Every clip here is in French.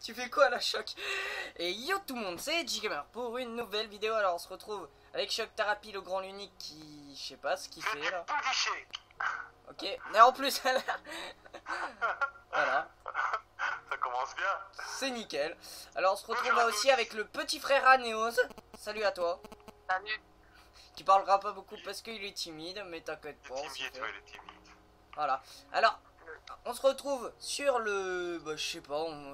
Tu fais quoi là, Choc? Et yo tout le monde, c'est J-Gamer pour une nouvelle vidéo. Alors on se retrouve avec Choc Thérapie, le grand l'unique qui... Je sais pas ce qu'il fait là. Ok, mais en plus elle a... Voilà. Ça commence bien. C'est nickel. Alors on se retrouve aussi avec le petit frère Anéos. Salut à toi. Salut. Qui parlera pas beaucoup parce qu'il est timide, mais t'inquiète pas. Il est timide, ouais, il est timide. Voilà. Alors, on se retrouve sur le... Bah, je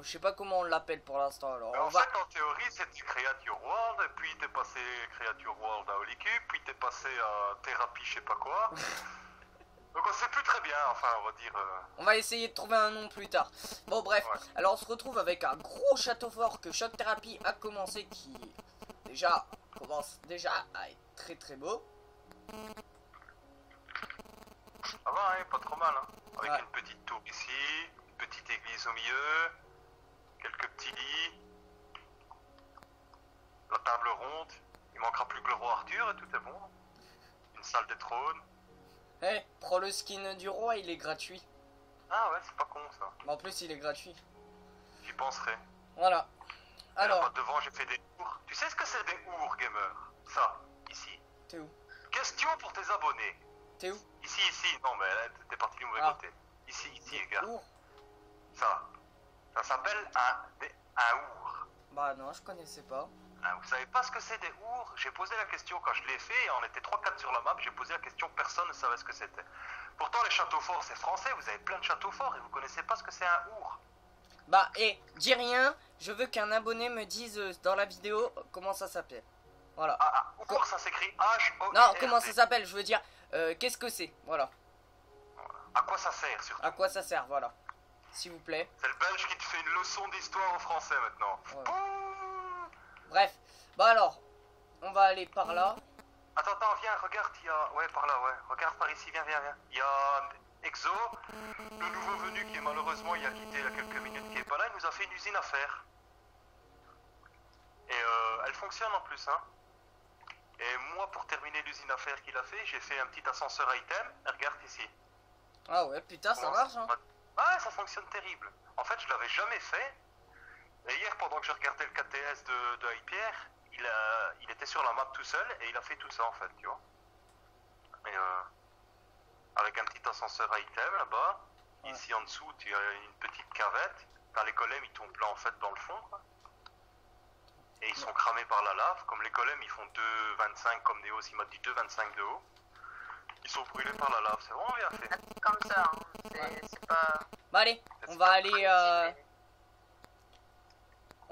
sais pas comment on l'appelle pour l'instant. Alors, En fait, en théorie, c'est du Creature World, et puis t'es passé Creature World à Holycube, puis t'es passé à Thérapie, je sais pas quoi. Donc on sait plus très bien, enfin, on va dire... On va essayer de trouver un nom plus tard. Bon, bref. Ouais. Alors, on se retrouve avec un gros château fort que Choc Thérapie a commencé, qui déjà commence à être très très beau. Ça va, hein, pas trop mal, hein. Avec Ouais. une petite tour ici, une petite église au milieu, quelques petits lits, la table ronde, il manquera plus que le roi Arthur et tout est bon. Une salle des trônes. Eh, prends le skin du roi, il est gratuit. Ah ouais, c'est pas con ça, Mais en plus, il est gratuit. j'y penserai. Voilà. Alors, Alors, devant j'ai fait des ours. Tu sais ce que c'est des ours, gamer? Ça, ici. t'es où? Question pour tes abonnés. T'es où? Ici, non mais là t'es parti du mauvais Ah. côté. Ici, regarde. Où? Ça s'appelle un ours. Bah non, je connaissais pas. Ah, vous savez pas ce que c'est des ours? J'ai posé la question quand je l'ai fait, et on était 3-4 sur la map, j'ai posé la question, personne ne savait ce que c'était. Pourtant les châteaux forts c'est français, vous avez plein de châteaux forts et vous connaissez pas ce que c'est un ours. Bah, et dis rien, je veux qu'un abonné me dise dans la vidéo comment ça s'appelle. Voilà. Ours ça s'écrit H-O-U-R-S. Non, comment ça s'appelle, je veux dire, qu'est-ce que c'est, voilà. À quoi ça sert surtout? À quoi ça sert, voilà. S'il vous plaît. C'est le belge qui te fait une leçon d'histoire en français maintenant. Ouais. Pouh. Bref, bah alors, on va aller par là. Attends, viens, regarde, il y a... Ouais, par là, ouais. Regarde par ici, viens. Il y a Exo, le nouveau venu qui malheureusement il a quitté il y a quelques minutes, qui est pas là, il nous a fait une usine à faire. Et elle fonctionne en plus, hein. Et moi, pour terminer l'usine à faire qu'il a fait, j'ai fait un petit ascenseur item. Et regarde ici. Ah ouais, putain, ça marche, hein. Ah, ça fonctionne terrible. En fait, je l'avais jamais fait. Et hier, pendant que je regardais le KTS de Hypierre, il était sur la map tout seul et il a fait tout ça en fait, tu vois. Et avec un petit ascenseur item là-bas. Ouais. Ici en dessous, tu as une petite cavette. Quand les golems ils tombent là en fait dans le fond, quoi. Et ils sont cramés par la lave. Comme les golems ils font 2,25 comme Néo, il m'a dit 2,25 de haut. Ils sont brûlés par la lave, c'est vraiment bien fait. C'est comme ça, hein. C'est pas... Bah allez, on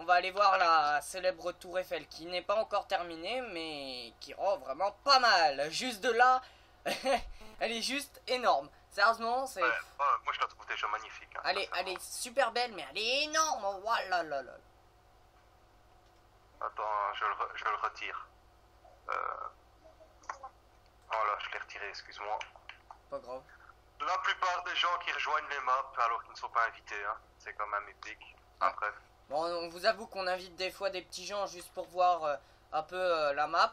va aller voir la célèbre tour Eiffel qui n'est pas encore terminée mais qui rend vraiment pas mal. Juste de là, elle est juste énorme. Sérieusement, c'est... Ouais, moi je la trouve déjà magnifique. Hein, Elle est super belle mais elle est énorme. Oh là là là. Attends, je le retire. Voilà, je l'ai retiré, excuse-moi. Pas grave. La plupart des gens qui rejoignent les maps alors qu'ils ne sont pas invités, hein. C'est quand même épique. Ah. Bref. Bon, on vous avoue qu'on invite des fois des petits gens juste pour voir un peu la map.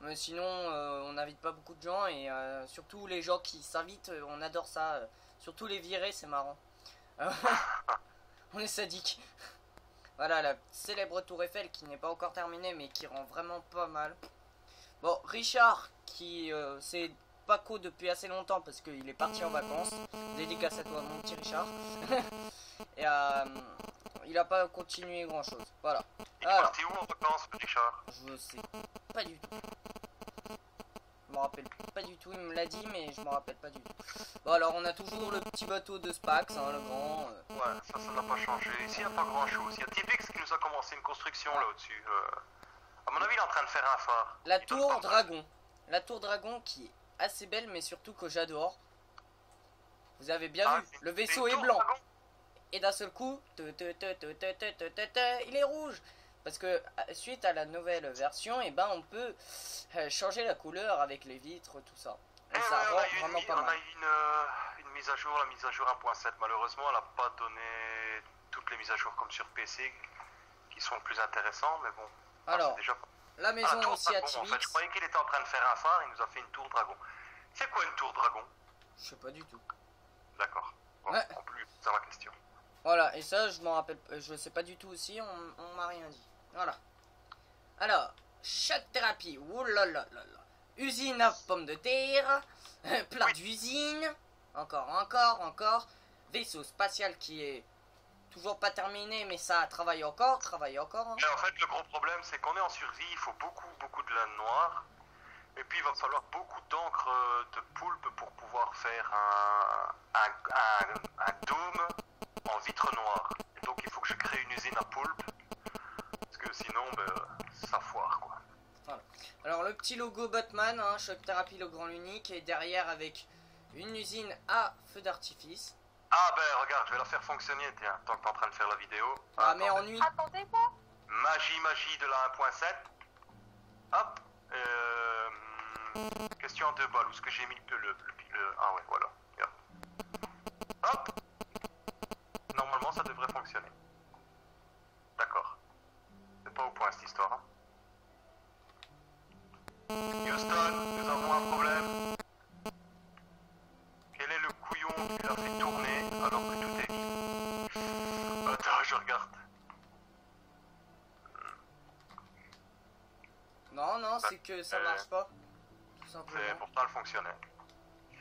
Mais sinon, on n'invite pas beaucoup de gens. Et surtout les gens qui s'invitent, on adore ça. Surtout les virer, c'est marrant. On est sadique. Voilà, la célèbre tour Eiffel qui n'est pas encore terminée mais qui rend vraiment pas mal. Bon, Richard, qui c'est Paco depuis assez longtemps parce qu'il est parti en vacances. Dédicace à toi, mon petit Richard. Et il a pas continué grand chose. Voilà. Il est parti où en vacances, Richard? Je sais pas du tout. Je me rappelle pas du tout. Il me l'a dit, mais je me rappelle pas du tout. Bon, alors on a toujours le petit bateau de Spax, hein, le grand. Ouais, ça n'a pas changé. Ici, il n'y a pas grand chose. Il y a Tipix qui nous a commencé une construction là au-dessus. À mon avis, il est en train de faire un phare. La tour dragon. La tour dragon qui est assez belle, mais surtout que j'adore. Vous avez bien vu, le vaisseau est blanc. Et d'un seul coup, il est rouge. Parce que suite à la nouvelle version, et ben on peut changer la couleur avec les vitres, tout ça. Et ça rend vraiment pas mal. On a eu une mise à jour, la mise à jour 1.7. Malheureusement, elle n'a pas donné toutes les mises à jour comme sur PC qui sont plus intéressantes, mais bon. Alors, déjà... la maison tour aussi à dragon, en Tibix. fait, je croyais qu'il était en train de faire un phare, il nous a fait une tour dragon. C'est quoi une tour dragon? Je sais pas du tout. D'accord. Bon, Ouais. en plus, c'est la question. Voilà, et ça, je m'en rappelle, je sais pas du tout aussi, on m'a rien dit. Voilà. Alors, choc thérapie, oulalalala. Usine à pommes de terre, plat d'usine, encore. Vaisseau spatial qui est toujours pas terminé, mais ça travaille encore. Hein. Mais en fait, le gros problème, c'est qu'on est en survie, il faut beaucoup de laine noire. Et puis, il va falloir beaucoup d'encre de poulpe pour pouvoir faire un dôme en vitre noire. Et donc, il faut que je crée une usine à poulpe. Parce que sinon, ça foire, quoi. Voilà. Alors, le petit logo Batman, hein, Choc Thérapie, le grand unique, est derrière avec une usine à feu d'artifice. Ah, regarde, je vais la faire fonctionner, tiens, tant que t'es en train de faire la vidéo. Ah, mais ennui. Attendez-moi. Magie de la 1.7. Hop. Question en 2 balles, où est-ce que j'ai mis le... Ah ouais, voilà. Regarde. Hop. Normalement, ça devrait fonctionner. D'accord. C'est pas au point, cette histoire. Hein. Houston, nous avons un problème. Quel est le couillon qui l'a fait tourner alors que tout est vide? Attends, je regarde. Non, c'est que ça marche pas. Tout simplement. Pourtant, elle fonctionnait.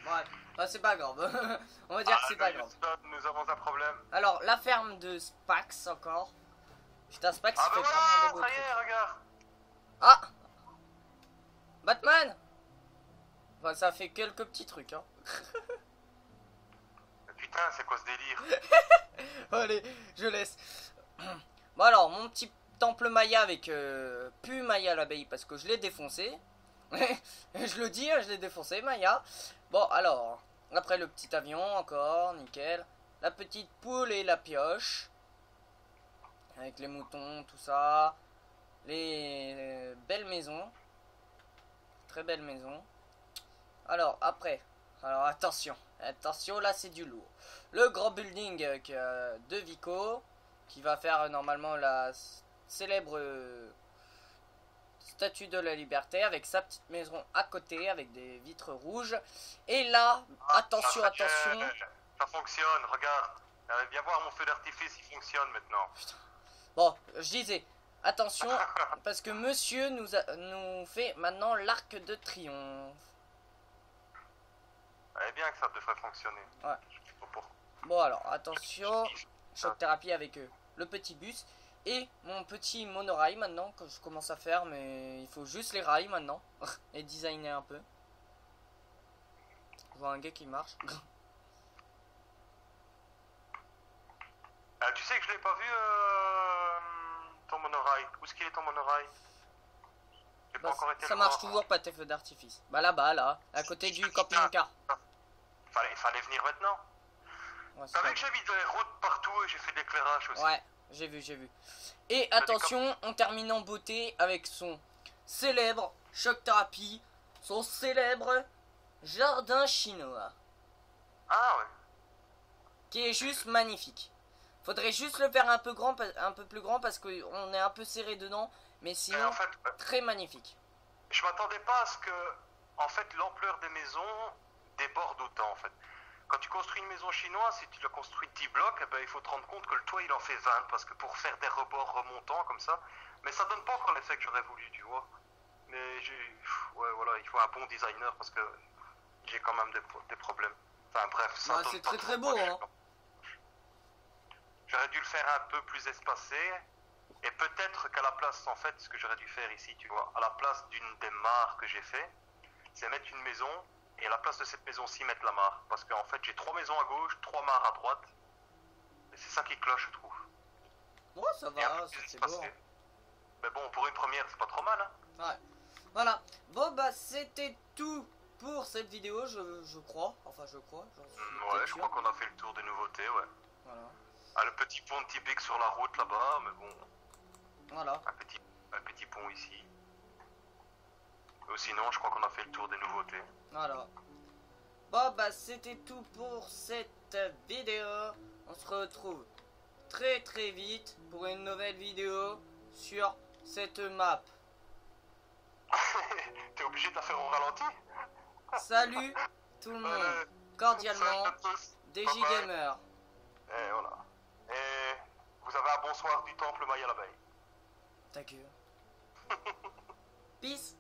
Ouais, bah, c'est pas grave. On va dire que c'est pas grave. Houston, nous avons un problème. Alors, la ferme de Spax encore. Putain, Spax, Ah il bah fait vraiment des voilà, beaux ça y est, trucs. regarde. Ah, Batman. Bah, ça fait quelques petits trucs, hein. Putain, c'est quoi ce délire? Allez, je laisse. Bon alors, mon petit temple Maya avec pu Maya l'abeille parce que je l'ai défoncé. Je le dis, je l'ai défoncé, Maya. Bon alors, après le petit avion encore, nickel. La petite poule et la pioche. Avec les moutons, tout ça. Les belles maisons. Très belles maisons. Alors, après. Alors, attention, là c'est du lourd. Le grand building de Vico, qui va faire normalement la célèbre statue de la liberté, avec sa petite maison à côté, avec des vitres rouges. Et là, attention. Ça fonctionne, regarde. Viens voir mon feu d'artifice, il fonctionne maintenant. Putain. Bon, je disais, attention, parce que monsieur nous fait maintenant l'arc de triomphe. Eh bien que ça devrait fonctionner. Ouais. Je sais pas pourquoi. Bon alors, attention, choc thérapie avec le petit bus et mon petit monorail maintenant que je commence à faire, mais il faut juste les rails maintenant et designer un peu. Je vois un gars qui marche. Tu sais que je l'ai pas vu ton monorail. Où est-ce qu'il est ton monorail? J'ai pas encore été Ça le marche voir. toujours pas tes feux d'artifice. Bah là-bas, là, à côté du camping-car. Fallait venir maintenant. Ouais, T'as vu que j'ai mis des routes partout et j'ai fait de l'éclairage aussi. ouais, j'ai vu. Et attention, on termine en beauté avec son célèbre choc thérapie, son célèbre jardin chinois, Ah ouais. qui est juste magnifique. Faudrait juste le faire un peu plus grand parce qu'on est un peu serré dedans, mais Et sinon en fait, très magnifique. je m'attendais pas à ce que, en fait, l'ampleur des maisons déborde autant, en fait. Quand tu construis une maison chinoise, si tu la construis 10 blocs, eh ben, il faut te rendre compte que le toit, il en fait 20, parce que pour faire des rebords remontants comme ça, mais ça donne pas encore l'effet que j'aurais voulu, tu vois. Mais ouais, voilà, il faut un bon designer, parce que j'ai quand même des problèmes. Enfin bref, ça Bah, donne c'est pas très trop très beau, quoi, hein. J'aurais dû le faire un peu plus espacé, et peut-être qu'à la place, en fait, ce que j'aurais dû faire ici, tu vois, à la place d'une des mares que j'ai fait, c'est mettre une maison, et à la place de cette maison-ci, mettre la mare. Parce qu'en fait, j'ai 3 maisons à gauche, 3 mares à droite, et c'est ça qui cloche, je trouve. Bon, ça Et un va, peu plus c'est beau. espacé. Mais bon, pour une première, c'est pas trop mal, hein. Ouais. Voilà. Bon bah c'était tout pour cette vidéo, je crois. Enfin je crois. J'en suis Ouais, peut-être je sûr. crois qu'on a fait le tour des nouveautés, ouais. Voilà. Ah, le petit pont typique sur la route là-bas, mais bon, Voilà. un petit pont ici. Ou sinon, je crois qu'on a fait le tour des nouveautés. Voilà. Bon bah c'était tout pour cette vidéo. On se retrouve très très vite pour une nouvelle vidéo sur cette map. T'es obligé de la faire au ralenti? Salut tout le monde. Cordialement, Salut à tous. DJ Bye bye. Gamer. Et voilà. Et vous avez un bonsoir du temple Maya l'abeille. Ta gueule. Peace.